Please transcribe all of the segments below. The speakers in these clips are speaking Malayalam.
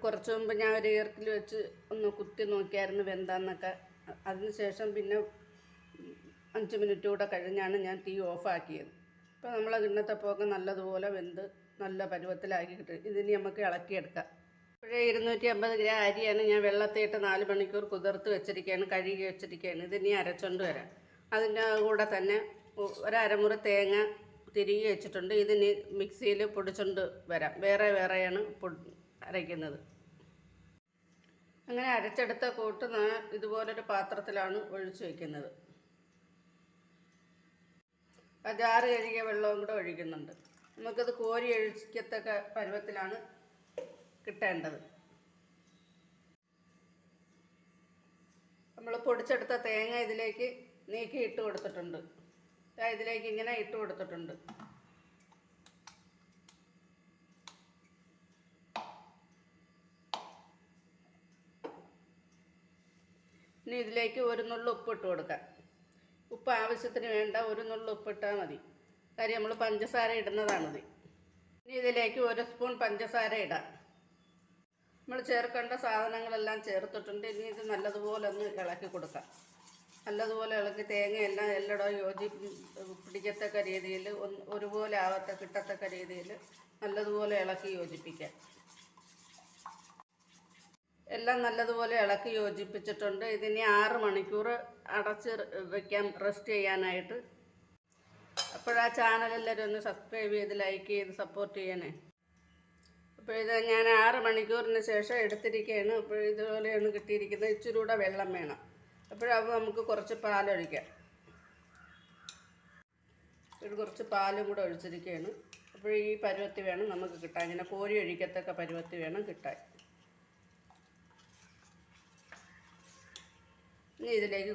കുറച്ച് മുമ്പ് ഞാൻ ഒരു ഈർക്കിൽ വെച്ച് ഒന്ന് കുത്തി നോക്കിയായിരുന്നു വെന്താന്നൊക്കെ. അതിനുശേഷം പിന്നെ 5 മിനിറ്റ് കൂടെ കഴിഞ്ഞാണ് ഞാൻ തീ ഓഫാക്കിയത്. ഇപ്പോൾ നമ്മളെ കിണ്ണത്തപ്പമൊക്കെ നല്ലതുപോലെ വെന്ത് നല്ല പരുവത്തിലാക്കി കിട്ടും. ഇതിനി നമുക്ക് ഇളക്കിയെടുക്കാം. ഇപ്പോഴേ 250 ഗ്രാം അരിയാണ് ഞാൻ വെള്ളത്തിയിട്ട് 4 മണിക്കൂർ കുതിർത്ത് വെച്ചിരിക്കുകയാണ്, കഴുകി വെച്ചിരിക്കുകയാണ്. ഇതിനി അരച്ചുകൊണ്ട് വരാം. അതിൻ്റെ കൂടെ തന്നെ ഒരമുറി തേങ്ങ തിരികെ വെച്ചിട്ടുണ്ട്. ഇതിന് മിക്സിയിൽ പൊടിച്ചുകൊണ്ട് വരാം. വേറെയാണ് അരയ്ക്കുന്നത്. അങ്ങനെ അരച്ചെടുത്ത കൂട്ട് ഞാൻ ഇതുപോലൊരു പാത്രത്തിലാണ് ഒഴിച്ച് വയ്ക്കുന്നത്. ജാറ് കഴുകിയ വെള്ളവും കൂടെ ഒഴിക്കുന്നുണ്ട്. നമുക്കത് കോരി ഒഴിക്കത്തക്ക പരുവത്തിലാണ് കിട്ടേണ്ടത്. നമ്മൾ പൊടിച്ചെടുത്ത തേങ്ങ ഇതിലേക്ക് നീക്കി ഇട്ട് കൊടുത്തിട്ടുണ്ട്. ഇതിലേക്ക് ഇങ്ങനെ ഇട്ട് കൊടുത്തിട്ടുണ്ട്. ഇനി ഇതിലേക്ക് ഒരു നുള്ളു ഉപ്പ് ഇട്ട് കൊടുക്കാം. ഉപ്പ് ആവശ്യത്തിന് വേണ്ട, ഒരു നുള്ളു ഉപ്പിട്ടാൽ മതി. കാര്യം നമ്മൾ പഞ്ചസാര ഇടുന്നതാണിത്. ഇനി ഇതിലേക്ക് 1 സ്പൂൺ പഞ്ചസാര ഇടാം. നമ്മൾ ചേർക്കേണ്ട സാധനങ്ങളെല്ലാം ചേർത്തിട്ടുണ്ട്. ഇനി ഇത് നല്ലതുപോലെ ഒന്ന് ഇളക്കി കൊടുക്കാം. നല്ലതുപോലെ ഇളക്കി തേങ്ങയെല്ലാം എല്ലായിടവും പിടിക്കത്തക്ക രീതിയിൽ ഒരുപോലെ കിട്ടത്തക്ക രീതിയിൽ നല്ലതുപോലെ ഇളക്കി യോജിപ്പിക്കാം. എല്ലാം നല്ലതുപോലെ ഇളക്കി യോജിപ്പിച്ചിട്ടുണ്ട്. ഇതിനി 6 മണിക്കൂർ അടച്ച് വയ്ക്കാം റെസ്റ്റ് ചെയ്യാനായിട്ട്. അപ്പോഴാ ചാനലെല്ലാവരും ഒന്ന് സബ്സ്ക്രൈബ് ചെയ്ത് ലൈക്ക് ചെയ്ത് സപ്പോർട്ട് ചെയ്യണേ. അപ്പോൾ ഇത് ഞാൻ 6 മണിക്കൂറിന് ശേഷം എടുത്തിരിക്കുകയാണ്. അപ്പോൾ ഇതുപോലെയാണ് കിട്ടിയിരിക്കുന്നത്. ഇച്ചിരി കൂടെ വെള്ളം വേണം. അപ്പോഴപ്പോൾ നമുക്ക് കുറച്ച് പാലൊഴിക്കാം. കുറച്ച് പാലും കൂടെ ഒഴിച്ചിരിക്കുകയാണ്. അപ്പോൾ ഈ പരുവത്തി വേണം നമുക്ക് കിട്ടാൻ. ഇങ്ങനെ കോരി ഒഴിക്കത്തക്ക പരുവത്തി വേണം കിട്ടാൻ. ഇനി ഇതിലേക്ക്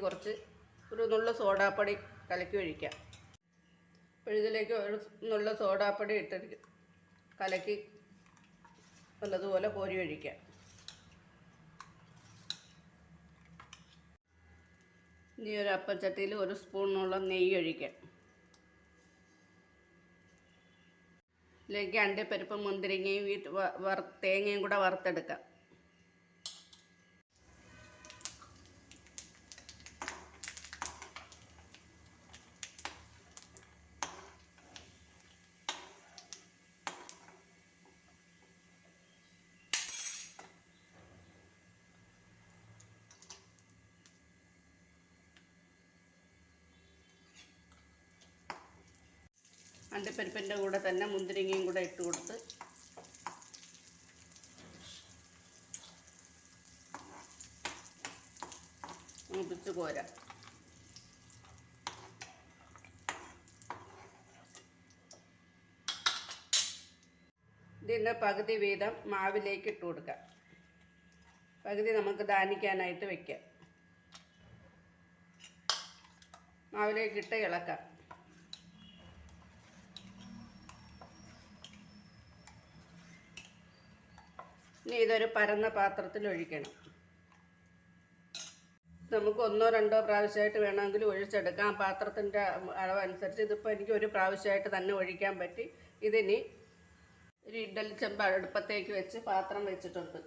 ഒരു നുള്ളു സോഡാപ്പൊടി കലക്കി ഒഴിക്കാം. അപ്പോൾ ഇതിലേക്ക് ഒരു നുള്ളു സോഡാപ്പൊടി ഇട്ട് കലക്കി നല്ലതുപോലെ കോരി ഒഴിക്കാം. ഇനി ഒരു അപ്പച്ചട്ടിയിൽ 1 സ്പൂണോളം നെയ്യ് ഒഴിക്കാം. ഇതിലേക്ക് അണ്ടിപ്പരിപ്പ്, മുന്തിരിങ്ങയും തേങ്ങയും കൂടെ വറുത്തെടുക്കാം. അണ്ടിപ്പരിപ്പിൻ്റെ കൂടെ തന്നെ മുന്തിരിങ്ങയും കൂടെ ഇട്ട് കൊടുത്ത് മൂപ്പിച്ച് കോരാം. ഇതിൻ്റെ പകുതി വീതം മാവിലേക്ക് ഇട്ട് കൊടുക്കാം. പകുതി നമുക്ക് ദാനിക്കാനായിട്ട് വയ്ക്കാം. മാവിലേക്കിട്ട് ഇളക്കാം. ഇനി ഇതൊരു പരന്ന പാത്രത്തിൽ ഒഴിക്കണം. നമുക്ക് 1-2 പ്രാവശ്യമായിട്ട് വേണമെങ്കിൽ ഒഴിച്ചെടുക്കാം. പാത്രത്തിൻ്റെ അളവനുസരിച്ച്. ഇതിപ്പോൾ എനിക്ക് ഒരു പ്രാവശ്യമായിട്ട് തന്നെ ഒഴിക്കാൻ പറ്റി. ഇതിനി ഒരു ഇഡ്ഡലി ചെമ്പ് അടുപ്പത്തേക്ക് വെച്ച് പാത്രം വെച്ചിട്ടുണ്ട്.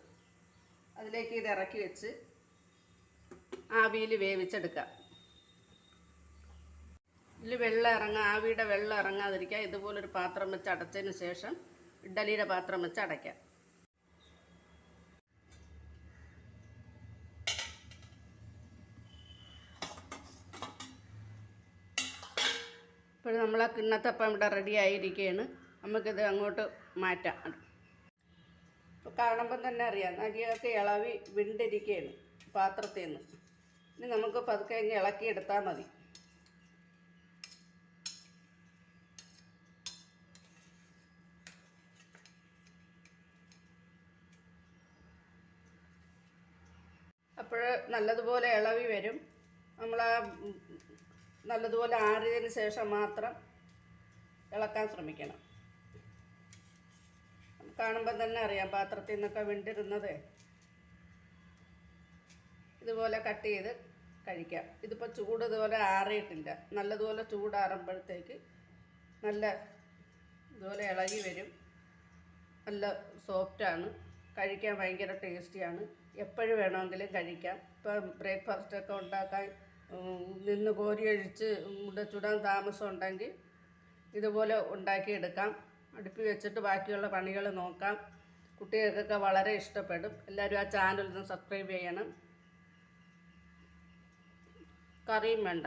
അതിലേക്ക് ഇത് ഇറക്കി വെച്ച് ആവിയിൽ വേവിച്ചെടുക്കാം. ഇതിൽ ആവിയുടെ വെള്ളം ഇറങ്ങാതിരിക്കുക. ഇതുപോലൊരു പാത്രം വെച്ച് അടച്ചതിന് ശേഷം ഇഡ്ഡലിയുടെ പാത്രം വെച്ച് അടയ്ക്കാം. ഇപ്പോൾ നമ്മളെ കിണ്ണത്തപ്പം ഇവിടെ റെഡി ആയിരിക്കുകയാണ്. നമുക്കിത് അങ്ങോട്ട് മാറ്റാം. ഇപ്പോൾ കാണുമ്പം തന്നെ അറിയാം, അരിയൊക്കെ ഇളവി വിണ്ടിരിക്കുകയാണ് പാത്രത്തിൽ നിന്ന്. ഇനി നമുക്ക് പതുക്കെ ഇളക്കിയെടുത്താൽ മതി. അപ്പോൾ നല്ലതുപോലെ ഇളവി വരും. നമ്മൾ നല്ലതുപോലെ ആറിയതിന് ശേഷം മാത്രം ഇളക്കാൻ ശ്രമിക്കണം. കാണുമ്പം തന്നെ അറിയാം പാത്രത്തിൽ നിന്നൊക്കെ വിണ്ടിരുന്നത്. ഇതുപോലെ കട്ട് ചെയ്ത് കഴിക്കാം. ഇതിപ്പോൾ ചൂട് ഇതുപോലെ ആറിയിട്ടില്ല. നല്ലതുപോലെ ചൂടാറുമ്പോഴത്തേക്ക് ഇതുപോലെ ഇളകി വരും. നല്ല സോഫ്റ്റാണ്. കഴിക്കാൻ ഭയങ്കര ടേസ്റ്റിയാണ്. എപ്പോഴും വേണമെങ്കിലും കഴിക്കാം. ഇപ്പം ബ്രേക്ക്ഫാസ്റ്റൊക്കെ ഉണ്ടാക്കാൻ നിന്ന് കോരിയൊഴിച്ച് ചുടാൻ താമസം ഉണ്ടെങ്കിൽ ഇതുപോലെ ഉണ്ടാക്കിയെടുക്കാം. അടുപ്പിൽ വെച്ചിട്ട് ബാക്കിയുള്ള പണികൾ നോക്കാം. കുട്ടികൾക്കൊക്കെ വളരെ ഇഷ്ടപ്പെടും. എല്ലാവരും ആ ചാനൽ ഒന്ന് സബ്സ്ക്രൈബ് ചെയ്യണം. കറിയും വേണ്ട.